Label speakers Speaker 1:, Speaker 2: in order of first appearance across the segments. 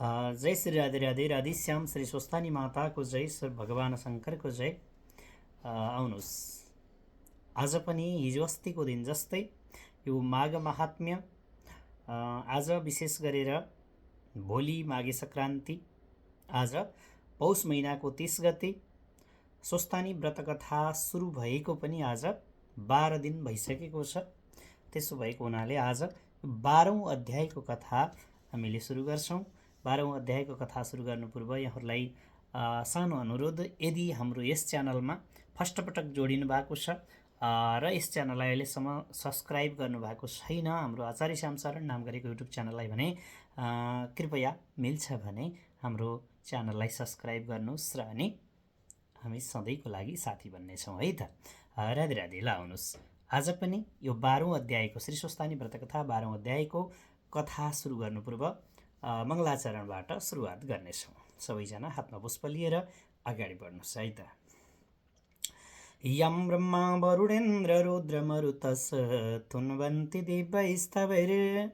Speaker 1: जय श्री राधे राधे राधेश्याम श्री स्वस्थानी माताको जय, श्री भगवान शङ्करको जय। आउनुहोस्, आज पनि हिजो अस्तिको दिन जस्तै यो माघ महात्म्य, आज विशेष गरेर भोलि माघे सङ्क्रान्ति, आज पौष महिनाको 30 गते स्वस्थानी व्रतकथा सुरु भएको पनि आज 12 दिन भइसकेको छ। त्यसो भएको हुनाले आज 12औं अध्यायको कथा हामीले सुरु गर्छौँ। 12औं अध्यायको कथा सुरु गर्नु पूर्व यहाँहरूलाई सानो अनुरोध, यदि हाम्रो यस च्यानलमा फर्स्टपटक जोडिनु भएको छ र यस च्यानललाई अहिलेसम्म सब्सक्राइब गर्नुभएको छैन, हाम्रो आचार्य श्याम शरण नाम गरेको युट्युब च्यानललाई भने कृपया मिल्छ भने हाम्रो च्यानललाई सब्सक्राइब गर्नुहोस् र अनि हामी सधैँको लागि साथी बन्नेछौँ है त। राधे राधे। ल आउनुहोस्, आज पनि यो 12औं अध्यायको श्री स्वस्थानी व्रतकथा 12औं अध्यायको कथा सुरु गर्नु पूर्व मङ्गलाचरणबाट सुरुवात गर्नेछौँ। सबैजना हातमा पुष्प लिएर अगाडि बढ्नुहोस् है त। यं ब्रह्मा वरुणेन्द्र रुद्रमरुतस् तुन्वन्ति दिव्यैस्तवैर्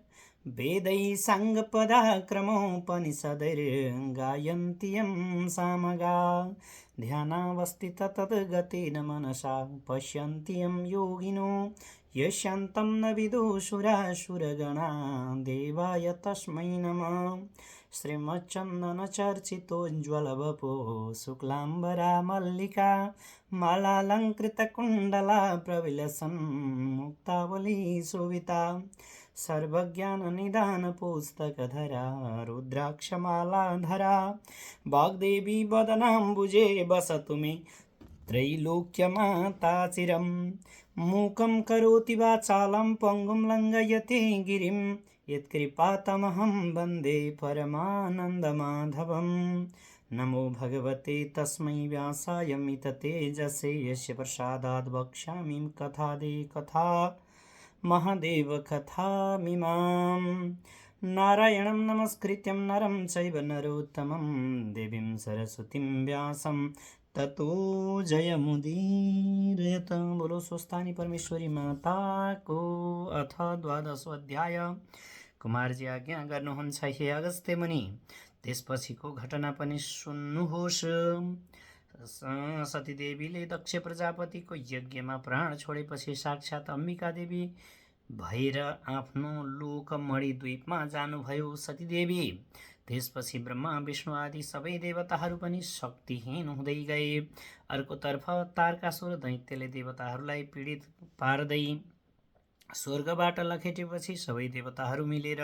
Speaker 1: वेदैः साङ्गपदाक्रमोपनिषदैर्गायन्ति यं सामगा ध्यानावस्थिता तद्गतेन मनसा पश्यन्ति यं योगिनो यस्यान्तं न विदुषुरासुरगणा देवाय तस्मै नमः। श्रीमच्चन्दनचर्चितोज्ज्वलवपो शुक्लाम्बरा मल्लिका मालालङ्कृतकुण्डला प्रविलसन् मुक्तावली शोभिता सर्वज्ञाननिदानपुस्तकधरा रुद्राक्षमालाधरा वाग्देवी वदनाम्बुजे वसतु मे त्रैलोक्यमाता चिरम्। मूकं करोति वाचालं पङ्गुं लङ्घयते गिरिं यत्कृपातमहं वन्दे परमानन्दमाधवम्। नमो भगवते तस्मै व्यासाय मिततेजसे यस्य प्रसादात् वक्ष्यामि कथादे कथा महादेव कथामिमाम्। नारायणं नमस्कृत्यं नरं चैव नरोत्तमं देवीं सरस्वतीं व्यासं ततो जयमुदीरयत। बोलो स्वस्थानी परमेश्वरी माताको। अथ 12औं अध्याय। कुमारजी आज्ञा गर्नुहुन्छ हे अगस्त्य मुनि, त्यसपछिको घटना पनि सुन्नुहोस्। सतीदेवीले दक्ष प्रजापतिको यज्ञमा प्राण छोडेपछि साक्षात् अम्बिका देवी भएर आफ्नो लोक मणिद्वीपमा जानुभयो। सतीदेवी त्यसपछि ब्रह्मा विष्णु आदि सबै देवताहरू पनि शक्तिहीन हुँदै गए। अर्कोतर्फ तारकासुर दैत्यले देवताहरूलाई पीडित पार्दै स्वर्गबाट लखेटेपछि सबै देवताहरू मिलेर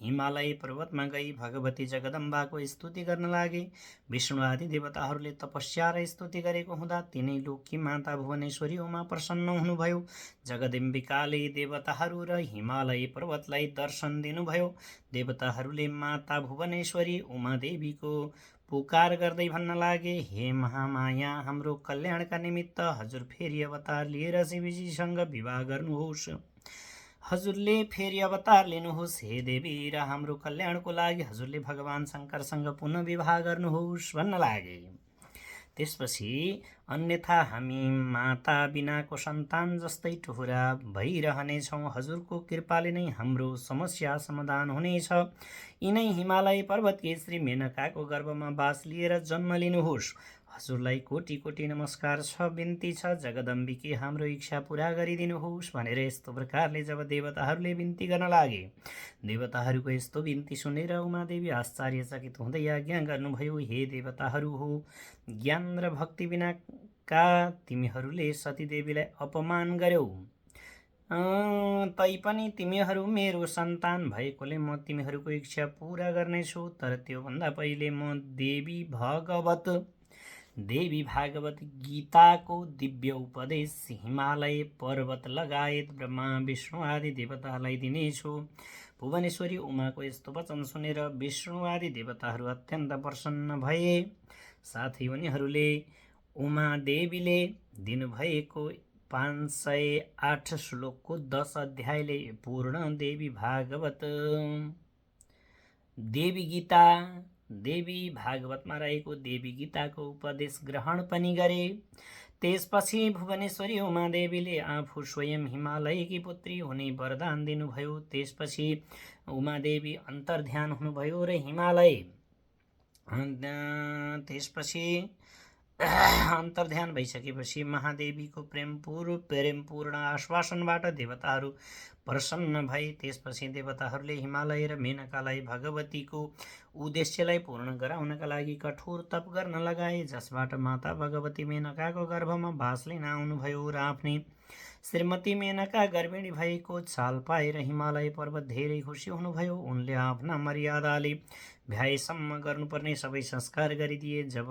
Speaker 1: हिमालय पर्वतमा गई भगवती जगदम्बाको स्तुति गर्न लागे। विष्णु आदि देवताहरूले तपस्या र स्तुति गरेको हुँदा तिनै लोककी माता भुवनेश्वरी उमा प्रसन्न हुनुभयो। जगदम्बिकाले देवताहरू र हिमालय पर्वतलाई दर्शन दिनुभयो। देवताहरूले माता भुवनेश्वरी उमादेवीको पुकार गर्दै भन्न लागे, हे महामाया, हाम्रो कल्याणका निमित्त हजुर फेरि अवतार लिएर शिवजीसँग विवाह गर्नुहोस्। हजुरले फेरि अवतार लिनुहोस् हे देवी, र हाम्रो कल्याणको लागि हजुरले भगवान शङ्करसँग पुनः विवाह गर्नुहोस् भन्न लागे। त्यसपछि अन्यथा हामी माता बिनाको सन्तान जस्तै टुहुरा भइरहनेछौँ। हजुरको कृपाले नै हाम्रो समस्या समाधान हुनेछ। यिनै हिमालय पर्वतकी श्री मेनकाको गर्भमा बास लिएर जन्म लिनुहोस्। हजुरलाई कोटि कोटि नमस्कार छ, बिन्ती छ, जगदम्बिके हाम्रो इच्छा पुरा गरिदिनुहोस् भनेर यस्तो प्रकारले जब देवताहरूले बिन्ती गर्न लागे, देवताहरूको यस्तो बिन्ती सुनेर उमादेवी आश्चर्यचकित हुँदै आज्ञा गर्नुभयो, हे देवताहरू हो, ज्ञान र भक्ति बिनाका तिमीहरूले सतीदेवीलाई अपमान गर्यौ। तैपनि तिमीहरू मेरो सन्तान भएकोले म तिमीहरूको इच्छा पुरा गर्नेछु। तर त्योभन्दा पहिले म देवी भागवत गीताको दिव्य उपदेश हिमालय पर्वत लगायत ब्रह्मा विष्णु आदि देवताहरूलाई दिनेछु। भुवनेश्वरी उमाको यस्तो वचन सुनेर विष्णु आदि देवताहरू अत्यन्त प्रसन्न भए। साथै उनीहरूले उमादेवीले दिनुभएको 508 श्लोकको 10 अध्यायले पूर्ण देवी भागवतमा रहेको देवी गीताको उपदेश ग्रहण पनि गरे। त्यसपछि भुवनेश्वरी उमादेवीले आफू स्वयं हिमालयकी पुत्री हुने वरदान दिनुभयो। त्यसपछि उमादेवी अन्तर्ध्यान हुनुभयो र हिमालय त्यसपछि अन्तर्ध्यान भइसकेपछि महादेवीको प्रेमपूर्ण आश्वासनबाट देवताहरू प्रसन्न भए। त्यसपछि देवताहरूले हिमालय र मेनकालाई भगवतीको उद्देश्यलाई पूर्ण गराउनका लागि कठोर तप गर्न लगाए, जसबाट माता भगवती मेनकाको गर्भमा बास लिन आउनुभयो र आफ्नै श्रीमती मेनका गर्भिणी भएको चाल पाएर हिमालय पर्वत धेरै खुसी हुनुभयो। उनले आफ्ना मर्यादाले भ्याएसम्म गर्नुपर्ने सबै संस्कार गरिदिए। जब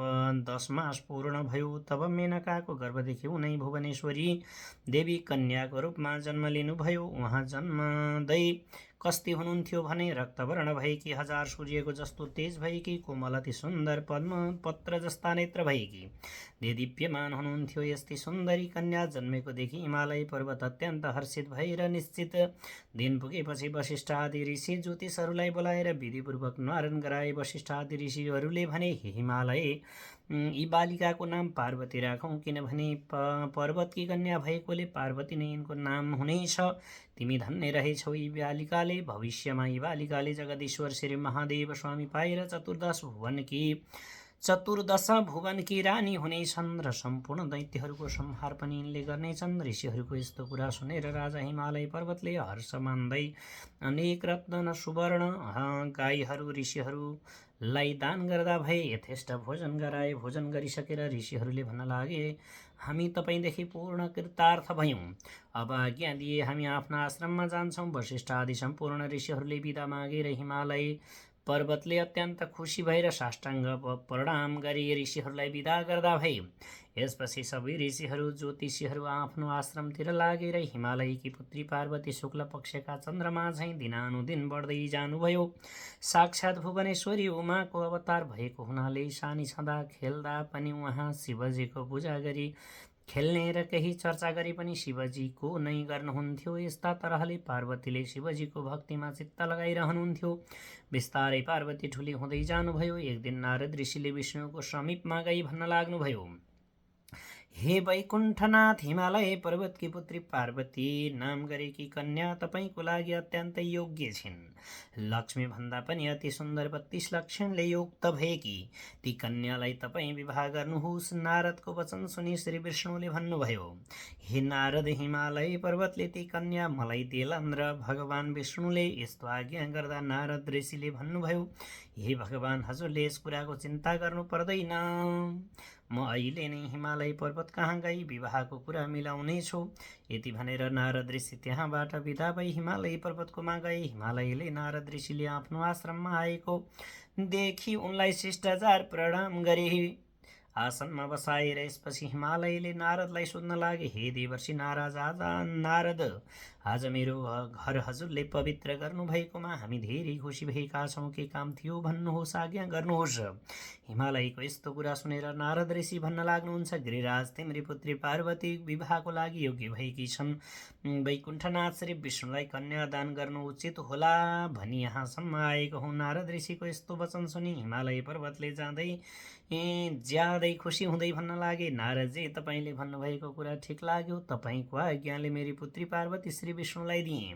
Speaker 1: 10 मास पूर्ण भयो तब मेनकाको गर्भदेखि उनै भुवनेश्वरी देवी कन्याको रूपमा जन्म लिनुभयो। उहाँ जन्मदै कस्ती हुनुहुन्थ्यो भने रक्तवर्ण भएकी, हजार सूर्यको जस्तो तेज भएकी, कोमल अति सुन्दर, पद्म पत्र जस्ता नेत्र भएकी, देदीप्यमान हुनुहुन्थ्यो। यस्तै सुन्दरी कन्या जन्मेको देखि हिमालय पर्वत अत्यन्त हर्षित भएर निश्चित दिन पुगेपछि वशिष्ठ आदि ऋषि ज्योतिषहरूलाई बोलाएर विधिपूर्वक न्वारन गराए। वशिष्ठ आदि ऋषिहरूले भने, हिमालय यी बालिकाको नाम पार्वती राखौँ, किनभने पर्वतकी कन्या भएकोले पार्वती नै यिनको नाम हुनेछ। तिमी धन्य रहेछौ। यी बालिकाले भविष्यमा यी बालिकाले जगदीश्वर श्री महादेव स्वामी पाएर चतुर्दश भुवनकी रानी हुनेछन् र सम्पूर्ण दैत्यहरूको संहार पनि यिनले गर्नेछन्। ऋषिहरूको यस्तो कुरा सुनेर राजा हिमालय पर्वतले हर्ष मान्दै अनेक रत्न सुवर्ण गाईहरू ऋषिहरूलाई दान गर्दा भए। यथेष्ट भोजन गराए। भोजन गरिसकेर ऋषिहरूले भन्न लागे, हामी तपाईँदेखि पूर्ण कृतार्थ भयौँ। अब आज्ञा दिए हामी आफ्ना आश्रममा जान्छौँ। वशिष्ठ आदि सम्पूर्ण ऋषिहरूले बिदा मागेर हिमालय पर्वतले अत्यन्त खुसी भएर साष्टाङ्ग प्रणाम गरी ऋषिहरूलाई बिदा गर्दा भए। यसपछि सबै ऋषिहरू ज्योतिषीहरू आफ्नो आश्रमतिर लागेर हिमालयकी पुत्री पार्वती शुक्ल पक्षका चन्द्रमा झैँ दिनानुदिन बढ्दै जानुभयो। साक्षात् भुवनेश्वरी उमाको अवतार भएको हुनाले सानी छँदा खेल्दा पनि उहाँ शिवजीको पूजा गरी खेल्ने र केही चर्चा गरे पनि शिवजीको नै गर्नुहुन्थ्यो। यस्ता तरहले पार्वतीले शिवजीको भक्तिमा चित्त लगाइरहनुहुन्थ्यो। बिस्तारै पार्वती ठुली हुँदै जानुभयो। एक दिन नारद ऋषिले विष्णुको समीपमा गई भन्न लाग्नुभयो, हे वैकुण्ठनाथ, हिमालय पर्वतकी पुत्री पार्वती नाम गरेकी कन्या तपाईँको लागि अत्यन्तै योग्य छिन्। लक्ष्मी भन्दा पनि अति सुन्दर 32 लक्षणले युक्त भएकी ती कन्यालाई तपाईँ विवाह गर्नुहोस्। नारदको वचन सुनि श्री विष्णुले भन्नुभयो, हे नारद, हिमालय पर्वतले ती कन्या मलाई देलान्। र भगवान विष्णुले यस्तो आज्ञा गर्दा नारद ऋषिले भन्नुभयो, हे भगवान, हजुरले यस कुराको चिन्ता गर्नु पर्दैन। म अहिले नै हिमालय पर्वत कहाँ गई विवाहको कुरा मिलाउनेछु। यति भनेर नारद ऋषि त्यहाँबाट बिदा भई हिमालय पर्वतकोमा गए। हिमालयले नारद ऋषिले आफ्नो आश्रममा आएको देखि उनलाई शिष्टाचार प्रणाम गरे, आसनमा बसाएर। यसपछि हिमालयले नारदलाई सोध्न लागे, हे देवर्षि नारद, आज मेरो घर हजुरले पवित्र गर्नुभएकोमा हामी धेरै खुसी भएका छौँ। के काम थियो भन्नुहोस्, आज्ञा गर्नुहोस्। हिमालयको यस्तो कुरा सुनेर नारद ऋषि भन्न लाग्नुहुन्छ, गिरिराज, तिम्री पुत्री पार्वती विवाहको लागि योग्य भएकी छन्। वैकुण्ठनाथ श्री विष्णुलाई कन्यादान गर्नु उचित होला भनी यहाँसम्म आएको हुँ। नारद ऋषिको यस्तो वचन सुनि हिमालय पर्वतले ज्यादै खुसी हुँदै भन्न लागे, नारदजी, तपाईँले भन्नुभएको कुरा ठिक लाग्यो। तपाईँको आज्ञाले मेरी पुत्री पार्वती श्री विष्णुलाई दिए।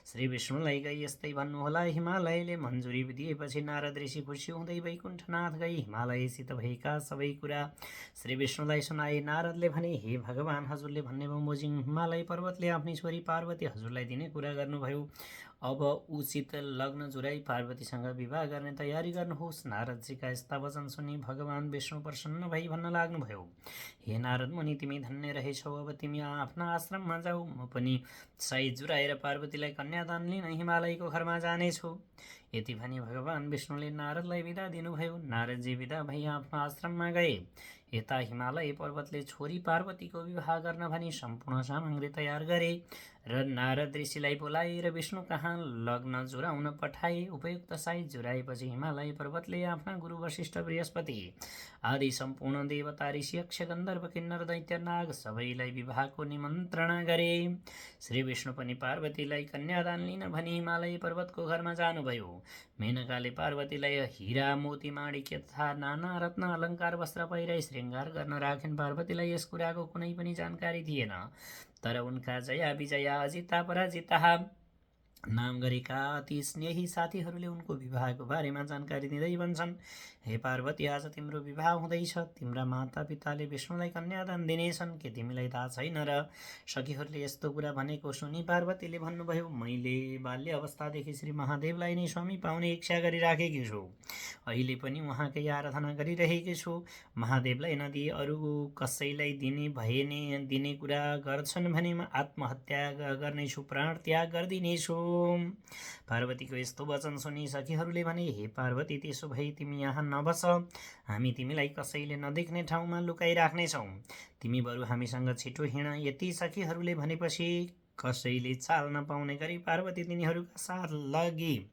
Speaker 1: श्री विष्णुलाई गई यस्तै भन्नुहोला। हिमालयले मन्जुरी दिएपछि नारद ऋषि खुसी हुँदै वैकुण्ठनाथ गई हिमालयसित भएका सबै कुरा श्री विष्णुलाई सुनाए। नारदले भने, हे भगवान, हजुरले भन्ने बमोजिम हिमालय पर्वतले आफ्नी छोरी पार्वती हजुरलाई दिने कुरा गर्नुभयो। अब उचित लग्न जुराई पार्वतीसँग विवाह गर्ने तयारी गर्नुहोस्। नारदजीका यस्ता वचन सुनि भगवान विष्णु प्रसन्न भई भन्न लाग्नुभयो, हे नारद मुनि, तिमी धन्य रहेछौ। अब तिमी आफ्ना आश्रममा जाऊ। म पनि साई जुराएर पार्वतीलाई कन्यादान लिन हिमालयको घरमा जानेछु। यति भनी भगवान विष्णुले नारदलाई बिदा दिनुभयो। नारदजी बिदा भई आफ्नो आश्रममा गए। यता हिमालय पर्वतले छोरी पार्वतीको विवाह गर्न भनी सम्पूर्ण सामग्री तयार गरे र नारद ऋषिलाई बोलाएर विष्णु कहाँ लग्न जुराउन पठाए। उपयुक्त साई जुराएपछि हिमालय पर्वतले आफ्ना गुरु वशिष्ठ, बृहस्पति आदि सम्पूर्ण देवता, ऋषि, यक्ष, गन्धर्व, किन्नर, दैत्य, नाग सबैलाई विवाहको निमन्त्रणा गरे। श्री विष्णु पनि पार्वतीलाई कन्यादान लिन भनी हिमालय पर्वतको घरमा जानुभयो। मेनकाले पार्वतीलाई हिरा, मोती, माणिक्य तथा नाना रत्न अलङ्कार वस्त्र पहिराई श्रृङ्गार गर्न राखिन्। पार्वतीलाई यस कुराको कुनै पनि जानकारी थिएन, तर उनका जया विजया, अजिता पराजिता नाम गरेका अति स्नेही साथीहरूले उनको विवाहको बारेमा जानकारी दिँदै भन्छन्, हे पार्वती, आज तिम्रो विवाह हुँदैछ। तिम्रा मातापिताले विष्णुलाई कन्यादान दिनेछन्। के तिमीलाई थाहा छैन र? सखीहरूले यस्तो कुरा भनेको सुनि पार्वतीले भन्नुभयो, मैले बाल्य अवस्थादेखि श्री महादेवलाई नै स्वामी पाउने इच्छा गरिराखेकी छु। अहिले पनि उहाँकै आराधना गरिरहेकी छु। महादेवलाई नदिए अरू कसैलाई दिने कुरा गर्छन् भने आत्महत्या गर्नेछु, प्राण त्याग गरिदिनेछु। पार्वतीको यस्तो वचन सुनि सखीहरूले भने, हे पार्वती, त्यसो भए तिमी यहाँ नबस। हामी तिमीलाई कसैले नदेख्ने ठाउँमा लुकाइराख्नेछौँ। तिमी बरु हामीसँग छिटो हिँड। यति सखीहरूले भनेपछि कसैले चाल नपाउने गरी पार्वती तिनीहरूका साथ लगी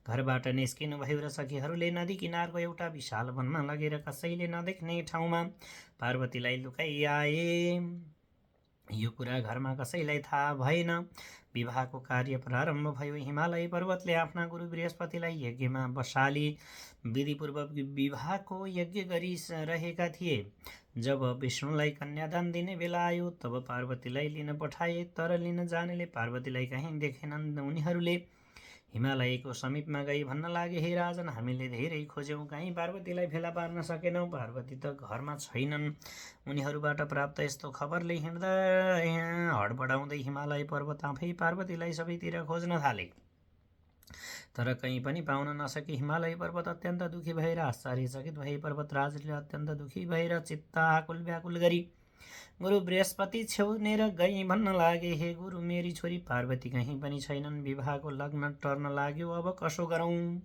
Speaker 1: घरबाट निस्किनुभयो र सखीहरूले नदी किनारको एउटा विशाल वनमा लगेर कसैले नदेख्ने ठाउँमा पार्वतीलाई लुकाइआए। यो कुरा घरमा कसैलाई थाहा भएन। विवाहको कार्य प्रारम्भ भयो। हिमालय पर्वतले आफ्ना गुरु बृहस्पतिलाई यज्ञमा बसाली विधिपूर्वक विवाहको यज्ञ गरिरहेका थिए। जब विष्णुलाई कन्यादान दिने बेला आयो तब पार्वतीलाई लिन पठाए, तर लिन जानेले पार्वतीलाई कहीँ देखेनन्। उनीहरूले हिमालयको समीपमा गई भन्न लागे, हे राजन, हामीले धेरै खोज्यौँ, कहीँ पार्वतीलाई फेला पार्न सकेनौँ। पार्वती त घरमा छैनन्। उनीहरूबाट प्राप्त यस्तो खबरले हडबडाउँदै हिमालय पर्वत आफै पार्वतीलाई सबैतिर खोज्न थाले, तर कहीँ पनि पाउन नसके। हिमालय पर्वत अत्यन्त दुखी भएर आश्चर्यचकित भए। पर्वतराजले अत्यन्त दुखी भएर चित्त आकुल व्याकुल गरी गुरु बृहस्पति छेउनेर गई भन्न लागे, हे गुरु, मेरी छोरी पार्वती कहीँ पनि छैनन्। विवाहको लग्न टर्न लाग्यो, अब कसो गरौँ?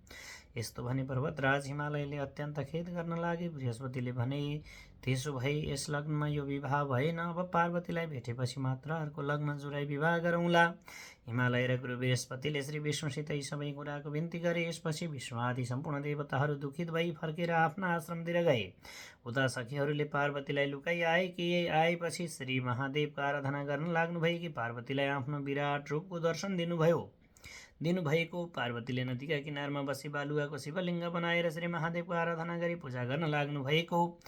Speaker 1: यस्तो भने पर्वतराज हिमालयले अत्यन्त खेद गर्न लागे। बृहस्पतिले भने, त्यसो भए यस लग्नमा यो विवाह भएन। अब पार्वतीलाई भेटेपछि मात्र अर्को लग्न जुराई विवाह गरौँला। हिमालय र गुरु बृहस्पतिले श्री विष्णुसित यी सबै कुराको बिन्ती गरे। यसपछि विष्णु आदि सम्पूर्ण देवताहरू दुखित भई फर्केर आफ्ना आश्रमतिर गए। उता सखीहरूले पार्वतीलाई आएपछि श्री महादेवको आराधना गर्न लाग्नुभएकी पार्वतीलाई आफ्नो विराट रूपको दर्शन दिनुभएको। पार्वतीले नदीका किनारमा बसी बालुवाको शिवलिङ्ग बनाएर श्री महादेवको आराधना गरी पूजा गर्न लाग्नुभएको।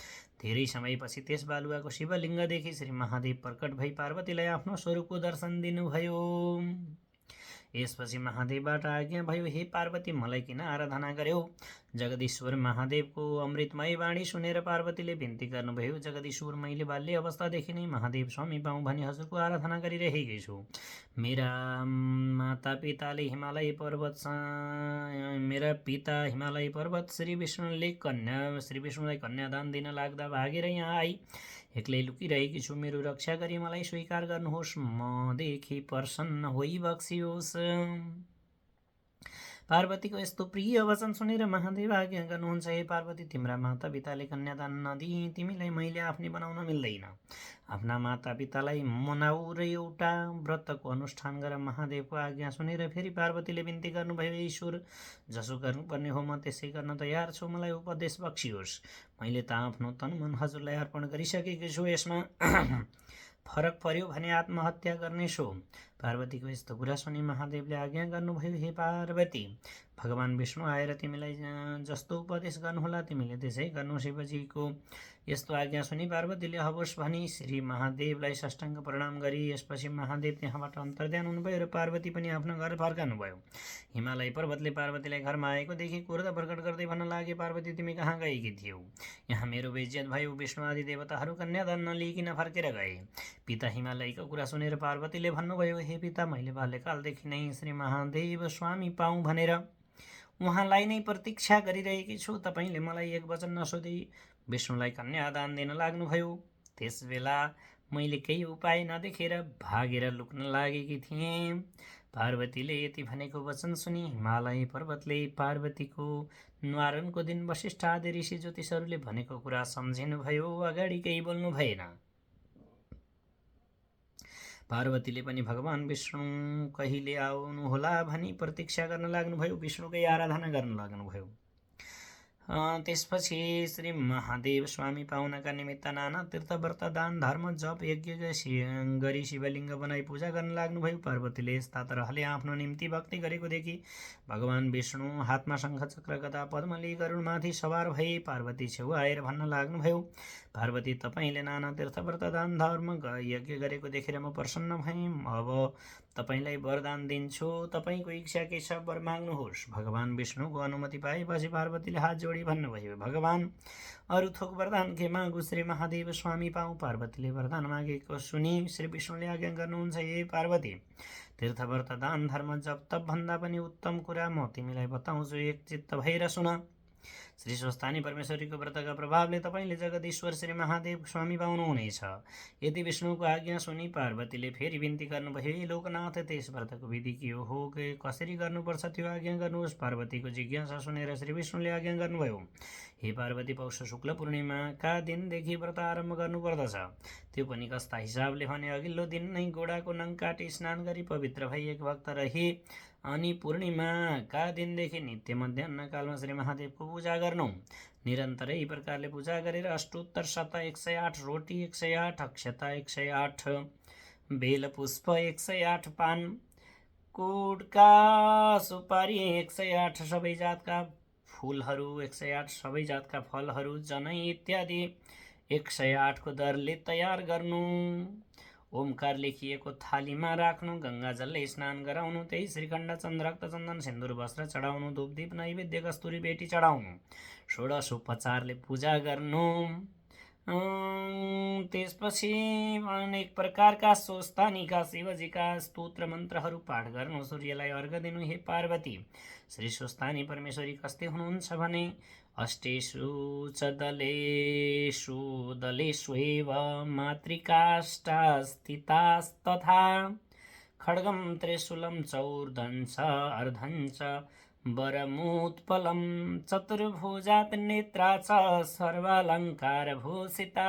Speaker 1: धेरै समयपछि त्यस बालुवाको शिवलिङ्गदेखि श्री महादेव प्रकट भई पार्वतीलाई आफ्नो स्वरूपको दर्शन दिनुभयो। यसपछि महादेवबाट आज्ञा भयो, हे पार्वती, मलाई किन आराधना गर्यौ? जगदीश्वर महादेवको अमृतमय वाणी सुनेर पार्वतीले बिन्ती गर्नुभयो, जगदीश्वर, मैले बाल्य अवस्थादेखि नै महादेव स्वामी पाऊँ भनी हजुरको आराधना गरिरहेकी छु। मेरा पिता हिमालय पर्वत श्री विष्णुलाई कन्यादान दिन लाग्दा भागेर यहाँ आई एक्लै लुकिरहेकी छु। मेरो रक्षा गरी मलाई स्वीकार गर्नुहोस्, मदेखि प्रसन्न होई बक्सियोस्। पार्वतीको यस्तो प्रिय वचन सुनेर महादेव आज्ञा गर्नुहुन्छ, हे पार्वती, तिम्रा माता पिताले कन्यादान नदिई तिमीलाई मैले आफ्नै बनाउन मिल्दैन। आफ्ना माता पितालाई मनाऊ र एउटा व्रतको अनुष्ठान गर। महादेवको आज्ञा सुनेर फेरि पार्वतीले बिन्ती गर्नुभयो, ईश्वर, जसो गर्नुपर्ने हो म त्यसै गर्न तयार छु, मलाई उपदेश बक्सियोस्। मैले त आफ्नो तन मन हजुरलाई अर्पण गरिसकेकी छु, यसमा फरक पर्यो भने आत्महत्या गर्नेछु। पार्वतीको यस्तो कुरा सुनि महादेवले आज्ञा गर्नुभयो, हे पार्वती, भगवान विष्णु आएर तिमीलाई जस्तो उपदेश गर्नुहोला तिमीले त्यसै गर्नु। शिवजीको यस्तो आज्ञा सुनि पार्वतीले हवस् भनी श्री महादेवलाई साष्टाङ्ग प्रणाम गरी यसपछि महादेव त्यहाँबाट अन्तर्ध्यान हुनुभयो र पार्वती पनि आफ्नो घर फर्कनुभयो। हिमालय पर्वतले पार्वतीलाई घरमा आएको देखि क्रोध प्रकट गर्दै भन्न लागे, पार्वती, तिमी कहाँ गएकी थियौ? यहाँ मेरो बेइज्जत भयो। विष्णु आदि देवताहरू कन्यादान नलिइकन फर्केर गए। पिता हिमालयको कुरा सुनेर पार्वतीले भन्नुभयो, हे पिता, मैले बाल्यकालदेखि नै श्री महादेव स्वामी पाऊँ भनेर उहाँलाई नै प्रतीक्षा गरिरहेकी छु। तपाईँले मलाई एक वचन नसोधी विष्णुलाई कन्यादान दिन लाग्नुभयो। त्यस बेला मैले केही उपाय नदेखेर भागेर लुक्न लागेकी थिएँ। पार्वतीले यति भनेको वचन सुनि हिमालय पर्वतले पार्वतीको न्वारनको दिन वशिष्ठ आदि ऋषि ज्योतिषहरूले भनेको कुरा सम्झिनुभयो, अगाडि केही बोल्नु भएन। पार्वतीले पनि भगवान विष्णु कहिले आउनुहोला भनी प्रतीक्षा गर्न लाग्नुभयो, विष्णुकै आराधना गर्न लाग्नुभयो। त्यसपछि श्री महादेव स्वामी पाउनका निमित्त नाना तीर्थ व्रत दान धर्म जप यज्ञ गरी शिवलिङ्ग बनाई पूजा गर्न लाग्नुभयो। पार्वतीले यस्ता तरहले आफ्नो निम्ति भक्ति गरेको देखि भगवान विष्णु हातमा शङ्ख चक्र गदा पद्म लिई गरुडमाथि सवार भई पार्वती छेउ आएर भन्न लाग्नुभयो, पार्वती, तपाईँले नाना तीर्थ व्रत दान धर्म यज्ञ गरेको देखेर म प्रसन्न भएँ। अब तपाईलाई वरदान दिन्छु, तपाईँको इच्छा के छ वर माग्नुहोस्। भगवान विष्णुको अनुमति पाएपछि पार्वतीले हात जोडी भन्नुभयो, भगवान अरू थोक वरदान के मागु श्री महादेव स्वामी पाऊ। पार्वतीले वरदान मागेको सुनि श्री विष्णुले आज्ञा गर्नुहुन्छ, हे पार्वती, तीर्थ व्रत दान धर्म जप तप भन्दा पनि उत्तम कुरा म तिमीलाई बताउँछु, एक चित्त भएर सुन। श्री स्वस्थानी परमेश्वरीको व्रतका प्रभावले तपाईँले जगदीश्वर श्री महादेव स्वामी पाउनुहुनेछ। यदि विष्णुको आज्ञा सुनि पार्वतीले फेरि बिन्ती गर्नुभयो, हे लोकनाथ, त्यस व्रतको विधि के हो, कसरी गर्नुपर्छ त्यो आज्ञा गर्नुहोस्। पार्वतीको जिज्ञासा सुनेर श्री विष्णुले आज्ञा गर्नुभयो, हे पार्वती, पौष शुक्ल पूर्णिमाका दिनदेखि व्रत आरम्भ गर्नुपर्दछ। त्यो पनि कस्ता हिसाबले भने, अघिल्लो दिन नै गोडाको नङ काटी स्नान गरी पवित्र भई एक भक्त रही अनि पूर्णिमाका दिनदेखि नित्य मध्याह्नकालमा श्री महादेवको पूजा गर्नु। निरन्तरै यी प्रकारले पूजा गरेर अष्टोत्तर शत 108 रोटी, 108 अक्षता, 108 बेलपुष्प, 108 पान कुटका सुपारी, 108 सबै जातका फुलहरू, 108 सबै जातका फलहरू, जनै इत्यादि 108 को दरले तयार गर्नु। ओमकार लेखिएको थालीमा राख्नु, गङ्गाजलले स्नान गराउनु, त्यही श्रीखण्ड चन्द्रक्त चन्दन सिन्दुर वस्त्र चढाउनु, धूपदीप नैवेद्य कस्तुरी बेटी चढाउनु, षोडश उपचारले पूजा गर्नु। त्यसपछि अनेक प्रकारका स्वस्थानीका शिवजीका स्तोत्र मन्त्रहरू पाठ गर्नु, सूर्यलाई अर्घ दिनु। हे पार्वती, श्री स्वस्थानी परमेश्वरी कस्ते हुनुहुन्छ भने, अष्टेषु च दलेषु दलेष्वेव मातृकाष्ठा स्थितास्तथा खड्गं त्रिशूलं चौर्धं च अर्धं च वरमुत्पलं चतुर्भुजात् नेत्रा च सर्वालङ्कारभूषिता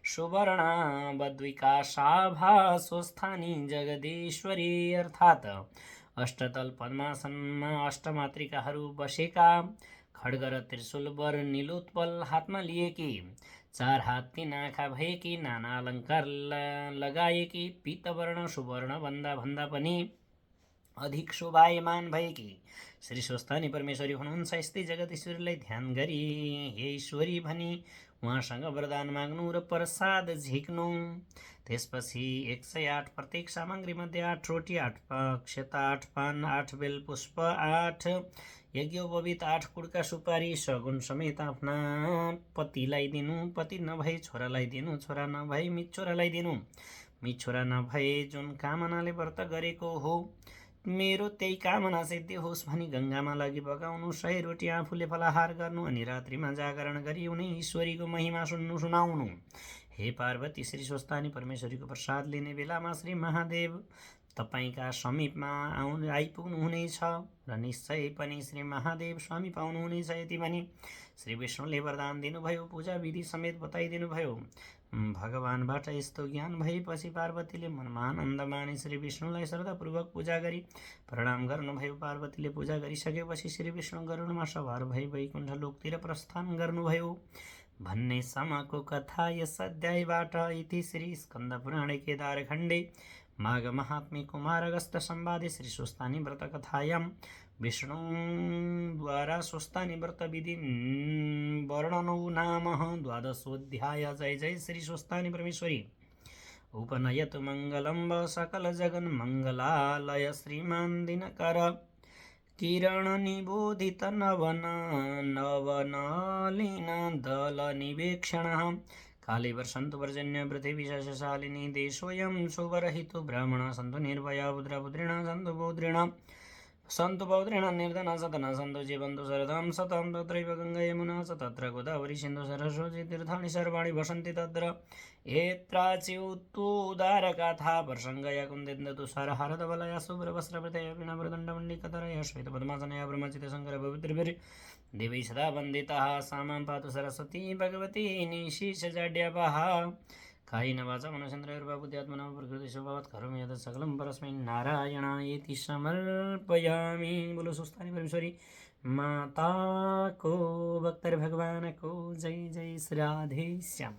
Speaker 1: सुवर्णा वद्विकाशाभा स्वस्थानी जगदीश्वरी, अर्थात् अष्टदल पद्मासनमा अष्टमातृकाहरू बसेका, खड्ग र त्रिशूल वर नीलोत्पल हातमा लिएकी, 4 हात 3 आँखा भएकी, नाना अलङ्कार लगाएकी, पीतवर्ण सुवर्ण भन्दा पनि अधिक शोभायमान भएकी श्री स्वस्थानी परमेश्वरी हुनुहुन्छ। यस्तै जगदीश्वरीलाई ध्यान गरी हे ईश्वरी भनी उहाँसँग वरदान माग्नु र प्रसाद झिक्नु। त्यसपछि 108 प्रत्येक सामग्री मध्ये 8 रोटी, 8 अक्षता, 8 पान, 8 बेलपुष्प, 8 यज्ञोपवीत, 8 कुडका सुपारी सगुन समेत आफ्ना पतिलाई दिनु, पति नभए छोरालाई दिनु, छोरा नभए मिच्चोरालाई दिनु, मिच्चोरा नभए जुन कामनाले व्रत गरेको हो मेरो त्यही कामना सिद्धि होस् भनी गङ्गामा लगी पकाउनु, 100 रोटी आफूले फलाहार गर्नु अनि रात्रिमा जागरण गरी उनी ईश्वरीको महिमा सुनाउनु। हे पार्वती, श्री स्वस्थानी परमेश्वरीको प्रसाद लिने बेलामा श्री महादेव तपाईका समीपमा आइपुग्नुहुनेछ र निश्चय पनि श्री महादेव स्वामी पाउनुहुनेछ। यति भनी श्री विष्णुले वरदान दिनुभयो, पूजा विधि समेत बताइदिनुभयो। भगवानबाट यस्तो ज्ञान भएपछि पार्वतीले मनमा आनन्द मानी श्री विष्णुलाई श्रद्धापूर्वक पूजा गरी प्रणाम गर्नुभयो। पार्वतीले पूजा गरिसकेपछि श्री विष्णु गरुडमा सवार भई वैकुण्ठ लोकतिर प्रस्थान गर्नुभयो भन्ने सम्मको कथा यस अध्यायबाट। इति श्री स्कन्द पुराणे केदारखण्डे माघ महात्म्ये कुमार अगस्त्य संवादे श्री स्वस्थानी व्रत कथायां विष्णुद्वारा स्वस्थानी व्रत विधि वर्णनो नाम 12 जय जय श्री स्वस्थानी परमेश्वरी। उपनयतु मंगलम सकल जगन मंगलालय श्रीमान दिनकर किरण निबोधित नवन नवनलीन दल निवेक्षण काले वर्षन्तु पर्जन्य पृथिवी शशालिनी देशोऽयं शुभरहितो ब्राह्मण सन्तु निर्भया पुत्रपुत्रिण सन्तु पौत्रिण निर्धना सतना सन्तु जीवन्तु शरदां शतं तत्रैव गङ्गा यमुना च तत्र गोदावरी सिन्धु सरस्वती तीर्थानि सर्वाणि वसन्ति तत्र एत्राच्युत्तुदारगाथा प्रसङ्गया कुन्दिन्दतु सरहरदवलया शुभ्रवस्त्रप्रतया वीणावरदण्डमण्डिकतरया श्वेतपद्मासनया ब्रह्मचितशङ्कर पवित्रभिर्देवैः सदा वन्दिताः सा मां पातु सरस्वती भगवती निशीषजाड्यापः कायेन वाचा मनसेन्द्रियैर्वा बुद्ध्यात्मना प्रकृति स्वभावात् करोमि यत् सकलं परस्मै नारायणायेति समर्पयामि। बोलो स्वस्थानी परमेश्वरी माता को, भक्तर भगवान को जय जय श्री राधे श्याम।